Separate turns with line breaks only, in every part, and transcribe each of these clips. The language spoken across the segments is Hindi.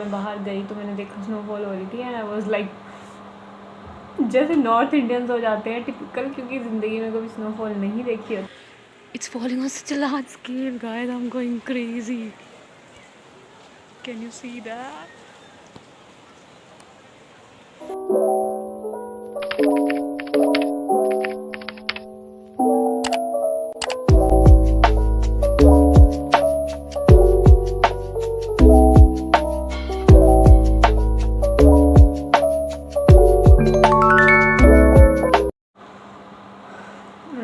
मैं बाहर गई तो मैंने देखा स्नोफॉल हो रही थी एंड आई वाज लाइक, जैसे नॉर्थ इंडियंस हो जाते हैं टिपिकल, क्योंकि ज़िंदगी में कभी स्नोफॉल नहीं देखी है. It's falling on such a large scale, guys. I'm going crazy. Can you see that?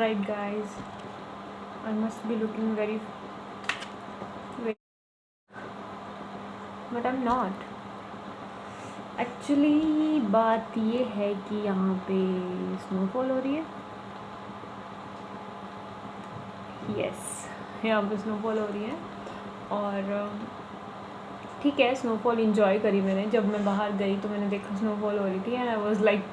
Right, guys. I must be looking very, but I'm not. Actually बात ये है कि यहाँ पे स्नोफॉल हो रही है. यस, यहाँ पे स्नोफॉल हो रही है और ठीक है, स्नोफॉल इंजॉय करी मैंने. जब मैं बाहर गई तो मैंने देखा स्नोफॉल हो रही थी एंड आई वाज लाइक,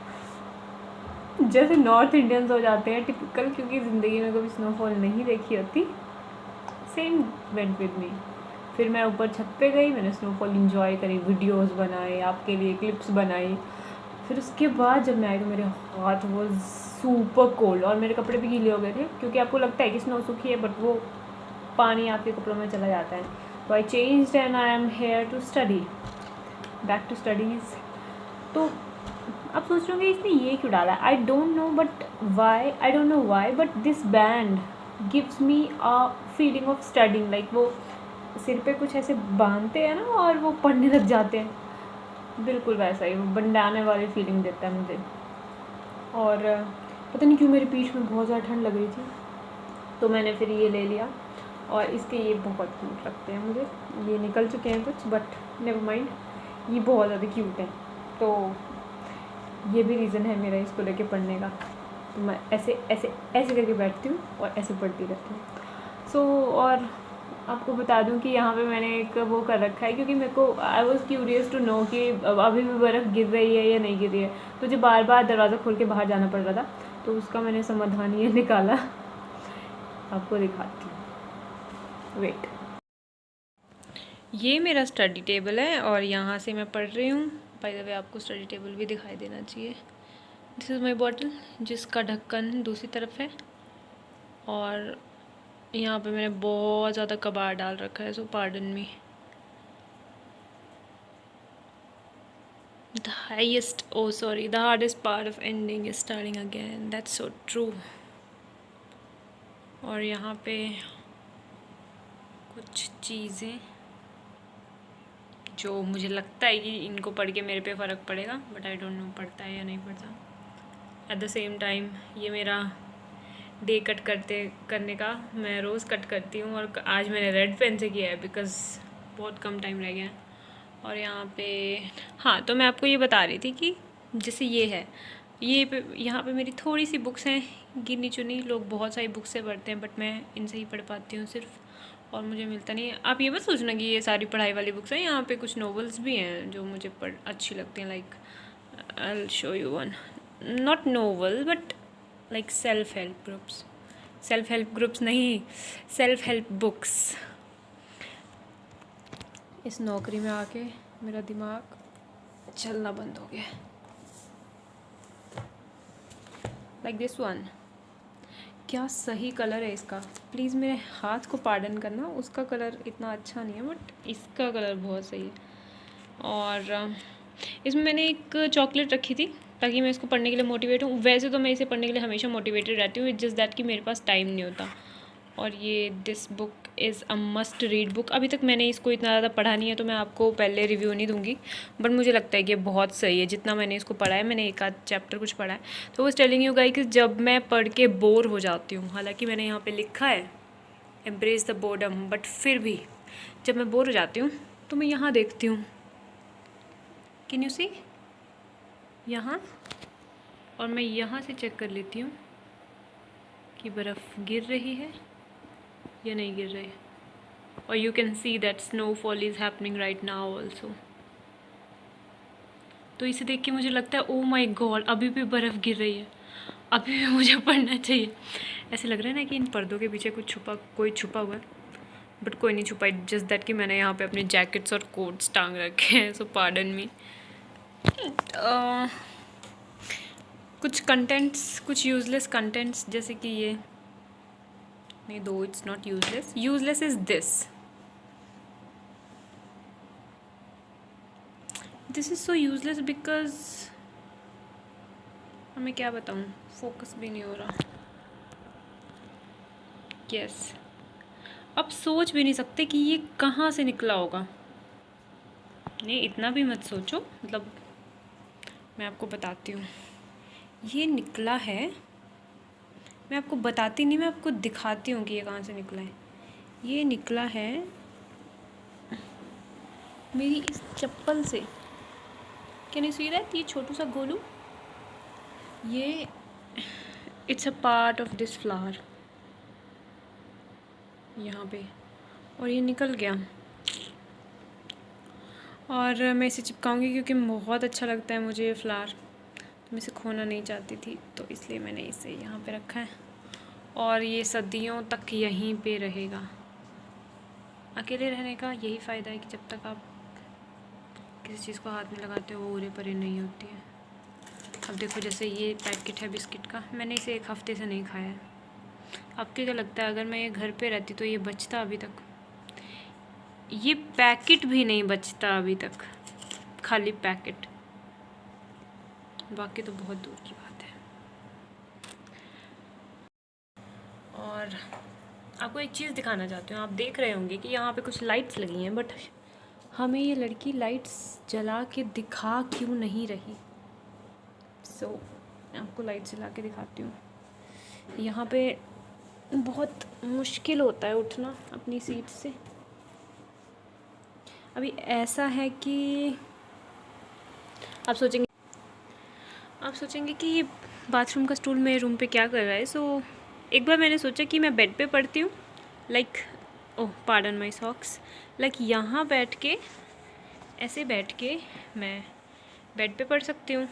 जैसे नॉर्थ इंडियंस हो जाते हैं टिपिकल, क्योंकि ज़िंदगी में कभी स्नोफॉल नहीं देखी होती. Same went with me. फिर मैं ऊपर छत पे गई, मैंने स्नोफॉल इंजॉय करी, वीडियोस बनाए, आपके लिए क्लिप्स बनाई. फिर उसके बाद जब मैं आई तो मेरे हाथ वो सुपर कोल्ड और मेरे कपड़े भी गीले हो गए थे, क्योंकि आपको लगता है कि स्नो सूखी है बट वो पानी आपके कपड़ों में चला जाता है. तो I changed and I am here to study, back to studies. तो आप सोच रहे होंगे इसने ये क्यों डाला. I don't know but why, I don't know why, but this band gives me a feeling of studying. Like वो सिर पे कुछ ऐसे बांधते हैं ना और वो पढ़ने लग जाते हैं, बिल्कुल वैसा ही वो बंडाने वाली फीलिंग देता है मुझे. और पता नहीं क्यों मेरे पीठ में बहुत ज़्यादा ठंड लग रही थी, तो मैंने फिर ये ले लिया. और इसके ये बहुत क्यूट लगते हैं मुझे. ये निकल चुके हैं कुछ बट नेवर माइंड, ये बहुत ज़्यादा क्यूट हैं. तो ये भी रीज़न है मेरा इसको लेके पढ़ने का. तो मैं ऐसे ऐसे ऐसे करके बैठती हूँ और ऐसे पढ़ती रहती हूँ. सो और आपको बता दूं कि यहाँ पे मैंने एक वो कर रखा है, क्योंकि मेरे को I was curious to know कि अभी भी बर्फ़ गिर रही है या नहीं गिर रही है. तो मुझे बार बार दरवाज़ा खोल के बाहर जाना पड़ रहा था, तो उसका मैंने समाधान ये निकाला. आपको दिखाती हूँ, वेट. ये मेरा स्टडी टेबल है और यहाँ से मैं पढ़ रही हूँ. बाय द वे आपको स्टडी टेबल भी दिखाई देना चाहिए. दिस इज़ माई बॉटल जिसका ढक्कन दूसरी तरफ है. और यहाँ पे मैंने बहुत ज़्यादा कबाड़ डाल रखा है, so pardon me. The highest, oh sorry, the hardest part of ending is starting again. That's so true. और यहाँ पे कुछ चीज़ें जो मुझे लगता है कि इनको पढ़ के मेरे पे फ़र्क पड़ेगा, बट आई डोंट नो पड़ता है या नहीं पड़ता. एट द सेम टाइम ये मेरा डे कट करने का, मैं रोज़ कट करती हूँ और आज मैंने रेड पेन से किया है बिकॉज़ बहुत कम टाइम रह गया. और यहाँ पे हाँ, तो मैं आपको ये बता रही थी कि जैसे ये है, ये यहाँ पे मेरी थोड़ी सी बुक्स हैं गिनी चुनी. लोग बहुत सारी बुक्स से पढ़ते हैं बट मैं इनसे ही पढ़ पाती हूँ सिर्फ, और मुझे मिलता नहीं है. आप ये मत सोचना कि ये सारी पढ़ाई वाली बुक्स हैं. यहाँ पे कुछ नॉवेल्स भी हैं जो मुझे अच्छी लगती हैं. Like I will show you one, not novel but like self help groups नहीं, सेल्फ हेल्प बुक्स. इस नौकरी में आके मेरा दिमाग चलना बंद हो गया. लाइक दिस वन, क्या सही कलर है इसका. प्लीज़ मेरे हाथ को पार्डन करना, उसका कलर इतना अच्छा नहीं है बट इसका कलर बहुत सही है. और इसमें मैंने एक चॉकलेट रखी थी ताकि मैं इसको पढ़ने के लिए मोटिवेट हूँ. वैसे तो मैं इसे पढ़ने के लिए हमेशा मोटिवेटेड रहती हूँ, इट्स जस्ट दैट कि मेरे पास टाइम नहीं होता. और ये this book is a must read book. अभी तक मैंने इसको इतना ज़्यादा पढ़ा नहीं है तो मैं आपको पहले रिव्यू नहीं दूंगी, बट मुझे लगता है कि ये बहुत सही है. जितना मैंने इसको पढ़ा है, मैंने एक आध चैप्टर कुछ पढ़ा है, तो वो टेलिंग यू गाइस कि जब मैं पढ़ के बोर हो जाती हूँ, हालांकि मैंने यहाँ पे लिखा है एम्ब्रेस द बोर्डम, बट फिर भी जब मैं बोर हो जाती हूँ तो मैं यहाँ देखती हूँ. कैन यू सी यहाँ, और मैं यहाँ से चेक कर लेती हूँ कि बर्फ़ गिर रही है या नहीं गिर रही. और you can see that snowfall is happening right now also. तो इसे देख के मुझे लगता है ओ माई गॉड, अभी भी बर्फ़ गिर रही है, अभी भी मुझे पढ़ना चाहिए. ऐसे लग रहा है ना कि इन पर्दों के पीछे कोई छुपा हुआ है. बट कोई नहीं छुपाई, जस्ट दैट कि मैंने यहाँ पे अपने जैकेट्स और कोट्स टांग रखे हैं, सो पार्डन मी। कुछ कंटेंट्स, कुछ यूजलेस कंटेंट्स, जैसे कि ये नहीं, दो it's not useless, useless is this is so useless because मैं क्या बताऊँ, फोकस भी नहीं हो रहा। यस, अब सोच भी नहीं सकते कि ये कहाँ से निकला होगा। नहीं, इतना भी मत सोचो, मतलब मैं आपको बताती हूँ। ये निकला है, मैं आपको बताती नहीं, मैं आपको दिखाती हूँ कि ये कहाँ से निकला है। ये निकला है मेरी इस चप्पल से। Can you see that? ये छोटू सा गोलू, ये it's a part of this flower यहाँ पे, और ये निकल गया। और मैं इसे चिपकाऊंगी क्योंकि बहुत अच्छा लगता है मुझे ये फ्लावर, तो मैं इसे खोना नहीं चाहती थी, तो इसलिए मैंने इसे यहाँ पे रखा है। और ये सदियों तक यहीं पे रहेगा। अकेले रहने का यही फ़ायदा है कि जब तक आप किसी चीज़ को हाथ में लगाते हो वो उरे परे नहीं होती है। अब देखो, जैसे ये पैकेट है बिस्किट का, मैंने इसे 1 हफ़्ते से नहीं खाया है। आपको क्या लगता है अगर मैं ये घर पे रहती तो ये बचता अभी तक? ये पैकेट भी नहीं बचता अभी तक, खाली पैकेट, बाकी तो बहुत दूर की बात है। और आपको एक चीज़ दिखाना चाहती हूँ। आप देख रहे होंगे कि यहाँ पे कुछ लाइट्स लगी हैं, बट हमें ये लड़की लाइट्स जला के दिखा क्यों नहीं रही? सो आपको लाइट जला के दिखाती हूँ। यहाँ पे बहुत मुश्किल होता है उठना अपनी सीट से। अभी ऐसा है कि आप सोचेंगे कि ये बाथरूम का स्टूल मेरे रूम पे क्या कर रहा है। सो एक बार मैंने सोचा कि मैं बेड पे पढ़ती हूँ, like oh pardon my socks, like यहाँ बैठ के, ऐसे बैठ के मैं बेड पे पढ़ सकती हूँ,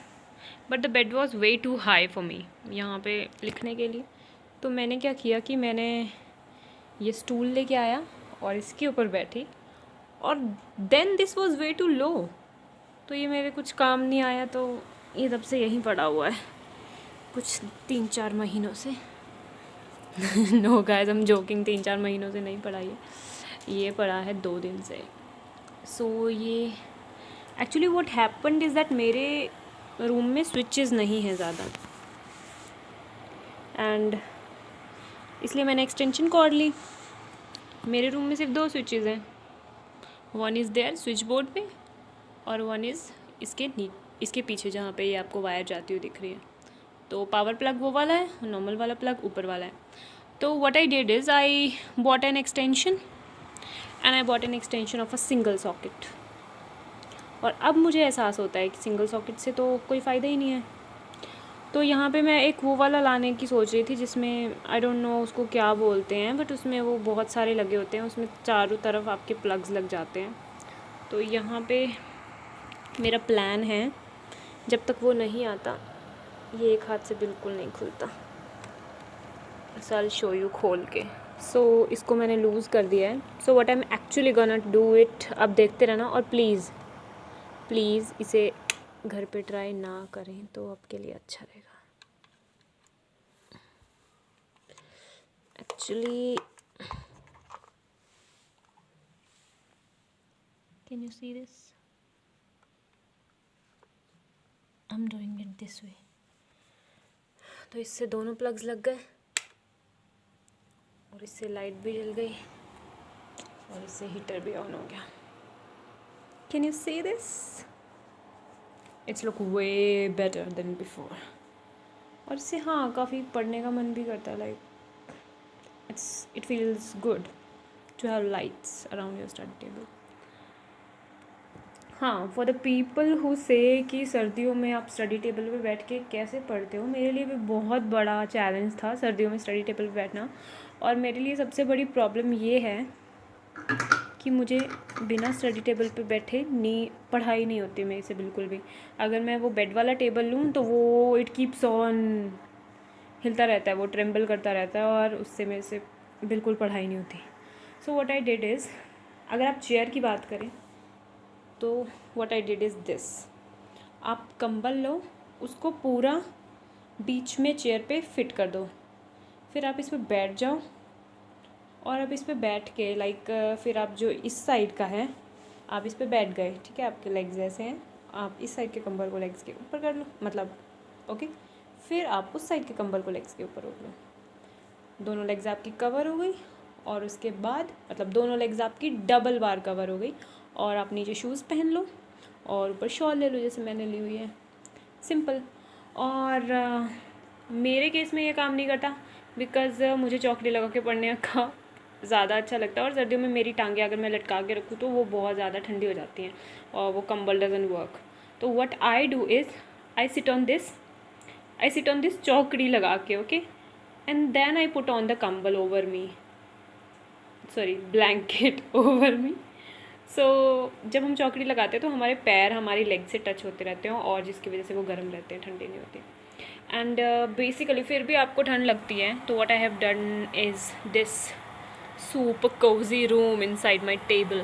but the bed was way too high for me यहाँ पे लिखने के लिए। तो मैंने क्या किया कि मैंने ये स्टूल लेके आया और इसके ऊपर बैठी, और then this was way too low, तो ये मेरे कुछ काम नहीं आया, तो ये तब से यहीं पड़ा हुआ है कुछ 3-4 महीनों से। नो गाइस, हम जोकिंग, 3-4 महीनों से नहीं पड़ा, ये पड़ा है 2 दिन से। सो ये actually what happened is that मेरे रूम में स्विचेस नहीं है ज़्यादा, एंड इसलिए मैंने एक्सटेंशन कॉर्ड ली। मेरे रूम में सिर्फ 2 स्विचेस हैं, one is there switch board पे, और वन इज़ इसके पीछे जहाँ पे ये आपको वायर जाती हुई दिख रही है। तो पावर प्लग वो वाला है, नॉर्मल वाला प्लग ऊपर वाला है। तो what I did is I bought an extension, and I bought an extension of a single socket. और अब मुझे एहसास होता है कि सिंगल सॉकेट से तो कोई फ़ायदा ही नहीं है। तो यहाँ पे मैं एक वो वाला लाने की सोच रही थी जिसमें आई डोंट नो उसको क्या बोलते हैं, बट उसमें वो बहुत सारे लगे होते हैं, उसमें चारों तरफ आपके प्लग्स लग जाते हैं। तो यहाँ पे मेरा प्लान है, जब तक वो नहीं आता, ये एक हाथ से बिल्कुल नहीं खुलता। सो आई विल शो यू खोल के। सो इसको मैंने लूज़ कर दिया है। So what I am actually gonna do it, अब देखते रहना, और प्लीज़ इसे घर पे ट्राई ना करें तो आपके लिए अच्छा रहेगा। Actually can you see this? I am doing it this way. तो इससे दोनों प्लग्स लग गए, और इससे लाइट भी जल गई, और इससे हीटर भी ऑन हो गया। Can you see this? It's look way better than before. और इससे हाँ काफ़ी पढ़ने का मन भी करता है, like it feels good to have lights around your study table. हाँ, फॉर द पीपल हु से कि सर्दियों में आप स्टडी टेबल पे बैठ के कैसे पढ़ते हो, मेरे लिए भी बहुत बड़ा चैलेंज था सर्दियों में स्टडी टेबल पे बैठना। और मेरे लिए सबसे बड़ी प्रॉब्लम ये है कि मुझे बिना स्टडी टेबल पे बैठे पढ़ाई नहीं होती मेरे से बिल्कुल भी। अगर मैं वो बेड वाला टेबल लूँ तो वो इट कीप्स ऑन हिलता रहता है, वो ट्रेम्बल करता रहता है, और उससे मेरे से बिल्कुल पढ़ाई नहीं होती। So what I did is, अगर आप चेयर की बात करें तो what I did is this, आप कंबल लो, उसको पूरा बीच में चेयर पे फिट कर दो, फिर आप इस पर बैठ जाओ और अब इस पर बैठ के फिर आप जो इस साइड का है आप इस पर बैठ गए, ठीक है, आपके लेग्स ऐसे हैं, आप इस साइड के कंबल को लेग्स के ऊपर कर लो, मतलब ओके, फिर आप उस साइड के कंबल को लेग्स के ऊपर रख लो, दोनों लेग्स आपकी कवर हो गई, और उसके बाद मतलब दोनों लेग्स आपकी डबल बार कवर हो गई, और आप नीचे शूज़ पहन लो और ऊपर शॉल ले लो जैसे मैंने ली हुई है, सिंपल। और मेरे केस में ये काम नहीं करता बिकॉज़ मुझे चौकड़ी लगा के पढ़ने का ज़्यादा अच्छा लगता है, और सर्दियों में मेरी टांगें अगर मैं लटका के रखूँ तो वो बहुत ज़्यादा ठंडी हो जाती हैं और वो कंबल डजन वर्क। तो what I do is I sit on this चौकड़ी लगा के, okay, and then I put on the कंबल over me, sorry blanket over me. So जब हम चौकड़ी लगाते हैं तो हमारे पैर हमारी लेग से टच होते रहते हैं, और जिसकी वजह से वो गर्म रहते हैं, ठंडे नहीं होते। एंड बेसिकली फिर भी आपको ठंड लगती है, तो what I have done is this super cozy room inside my table,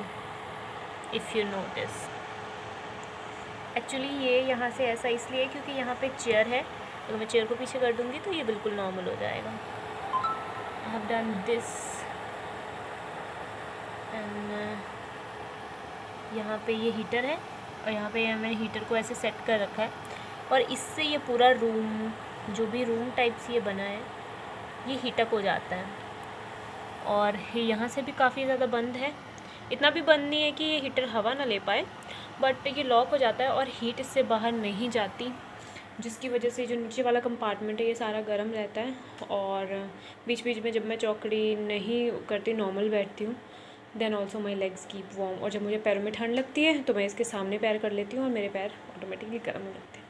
if you notice. Actually ये यहाँ से ऐसा इसलिए क्योंकि यहाँ पे चेयर है, अगर मैं चेयर को पीछे कर दूँगी तो ये बिल्कुल नॉर्मल हो जाएगा। I have done this and यहाँ पे ये हीटर है, और यहाँ पे मैंने हीटर को ऐसे सेट कर रखा है, और इससे ये पूरा रूम, जो भी रूम टाइप से ये बना है, ये हीटअप हो जाता है। और यहाँ से भी काफ़ी ज़्यादा बंद है, इतना भी बंद नहीं है कि ये हीटर हवा ना ले पाए, बट ये लॉक हो जाता है और हीट इससे बाहर नहीं जाती, जिसकी वजह से जो नीचे वाला कंपार्टमेंट है ये सारा गर्म रहता है। और बीच बीच में जब मैं चौकड़ी नहीं करती, नॉर्मल बैठती हूँ, then also my legs keep warm. और जब मुझे पैरों में ठंड लगती है तो मैं इसके सामने पैर कर लेती हूँ और मेरे पैर ऑटोमेटिकली गर्म हो जाते हैं।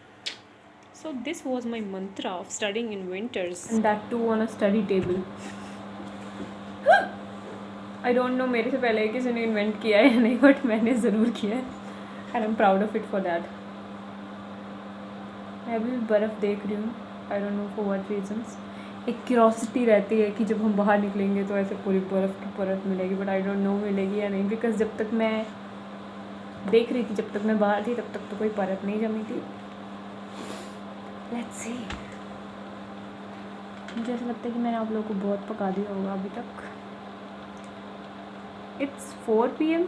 So this was my mantra of studying in winters, and that too on a study table. I don't know मेरे से पहले किसी ने इन्वेंट किया है या नहीं, बट मैंने ज़रूर किया है, and I am proud of it for that. मैं अभी बर्फ़ देख रही हूँ, आई don't know for what reasons. एक क्यूरोसिटी रहती है कि जब हम बाहर निकलेंगे तो ऐसे पूरी बर्फ़ की परत मिलेगी, बट आई डोंट नो मिलेगी या नहीं, बिकॉज जब तक मैं देख रही थी, जब तक मैं बाहर थी, तब तक तो कोई परत नहीं जमी थी। Let's see. मुझे ऐसा लगता है कि मैंने आप लोगों को बहुत पका दिया होगा अभी तक। इट्स 4 PM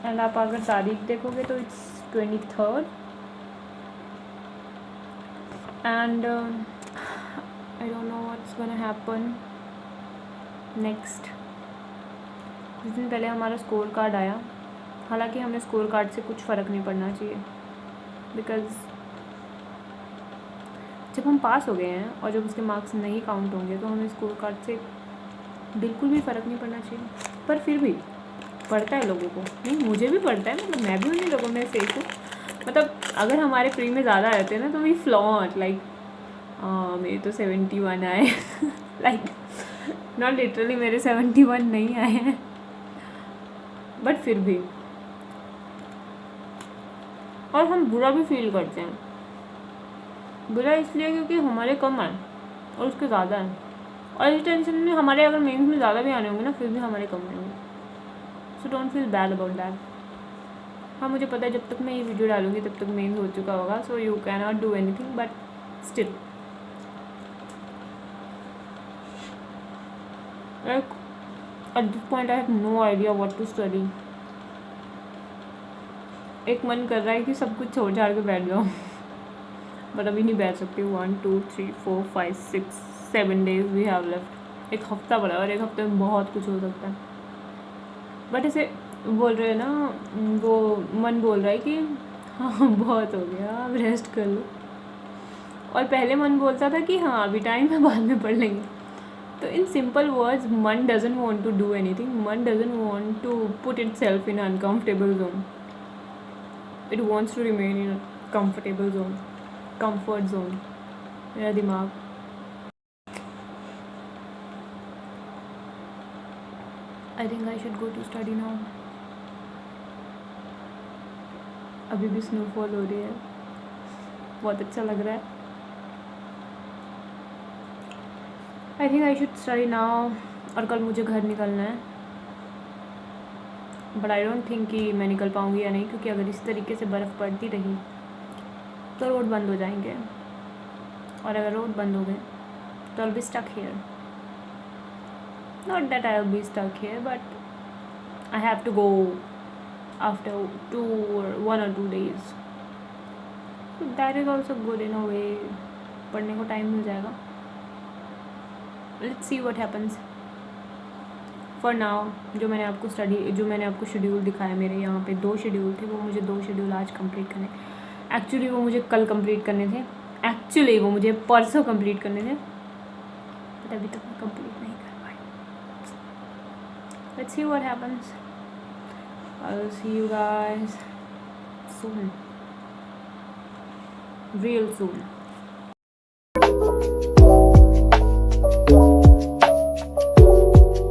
एंड आप अगर तारीख देखोगे तो it's 23rd, and I don't know what's gonna happen next. कुछ दिन पहले हमारा स्कोर कार्ड आया, हालांकि हमें स्कोर कार्ड से कुछ फ़र्क नहीं पड़ना चाहिए, बिकॉज़ जब हम पास हो गए हैं और जब उसके मार्क्स नहीं काउंट होंगे तो हमें स्कोर कार्ड से बिल्कुल भी फ़र्क नहीं पड़ना चाहिए। पर फिर भी पड़ता है लोगों को, नहीं मुझे भी पड़ता है, मतलब मैं भी उन्हीं लोगों में से एक हूँ। मतलब अगर हमारे प्री में ज़्यादा रहते हैं ना तो वी फ्लॉन्ट लाइक मेरे तो 71 आए लाइक नॉट लिटरली मेरे 71 नहीं आए हैं, बट फिर भी, और हम बुरा भी फील करते हैं। बुरा इसलिए क्योंकि हमारे कम आए और उसके ज़्यादा हैं, और इस टेंशन में हमारे अगर मेंस में ज़्यादा भी आने होंगे ना, फिर भी हमारे कम नहीं होंगे। So don't feel bad about that. हाँ मुझे पता है जब तक मैं ये वीडियो डालूंगी तब तक मेंस हो चुका होगा, so you can not do anything, but still like at this point I have no idea what to study. एक मन कर रहा है कि सब कुछ छोड़ छाड़ के बैठ जाऊँ, बट अभी नहीं बैठ सकती। 1 2 3 4 5 6 7 डेज वी हैव लेफ्ट। एक हफ्ता बड़ा, और एक हफ्ते में बहुत कुछ हो सकता है। बट ऐसे बोल रहे हैं ना, वो मन बोल रहा है कि हाँ बहुत हो गया, अब रेस्ट कर लो, और पहले मन बोलता था कि हाँ अभी टाइम है, बाद में पढ़ लेंगे। तो इन सिंपल वर्ड्स, मन doesn't want to do anything, मन doesn't want to put itself in uncomfortable zone, it wants to remain in comfortable zone, comfort zone. मेरा दिमाग I think I should go to study now. अभी भी स्नोफॉल हो रही है, बहुत अच्छा लग रहा है। आई think I should study now और कल मुझे घर निकलना है, बट आई डोंट थिंक कि मैं निकल पाऊँगी या नहीं, क्योंकि अगर इस तरीके से बर्फ़ पड़ती रही तो रोड बंद हो जाएंगे, और अगर रोड बंद हो गए तो I will be stuck here. Not that I will be stuck here, but I have to go after 1 or 2 days. That is also good in a way, पढ़ने को टाइम मिल जाएगा. Let's see what happens. For now जो मैंने आपको शेड्यूल दिखाया, मेरे यहाँ पे 2 शेड्यूल थे, वो मुझे 2 शेड्यूल आज कंप्लीट करने. एक्चुअली वो मुझे कल कंप्लीट करने थे, एक्चुअली वो मुझे परसों कंप्लीट करने थे, बट अभी तक मैं कंप्लीट नहीं कर पाई. Let's see what happens. I will see you guys soon, real soon.